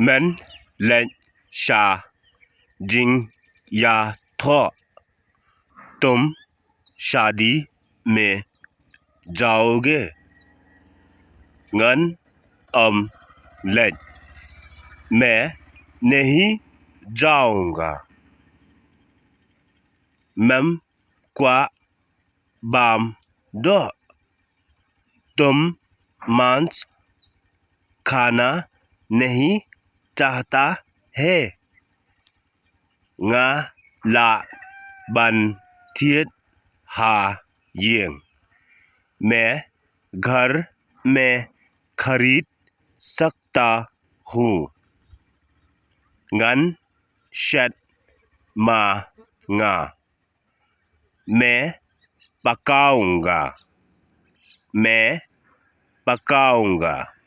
मैं leit jingiathoh तुम शादी में जाओगे? ngân leit मैं नहीं जाऊंगा. Mem qua bam do तुम मांस खाना नहीं चाहता है. Nga la ban thiết hà giềng मैं घर में खरीद सकता हूँ. ngân shed ma nga मैं पकाऊंगा. मैं पकाऊंगा.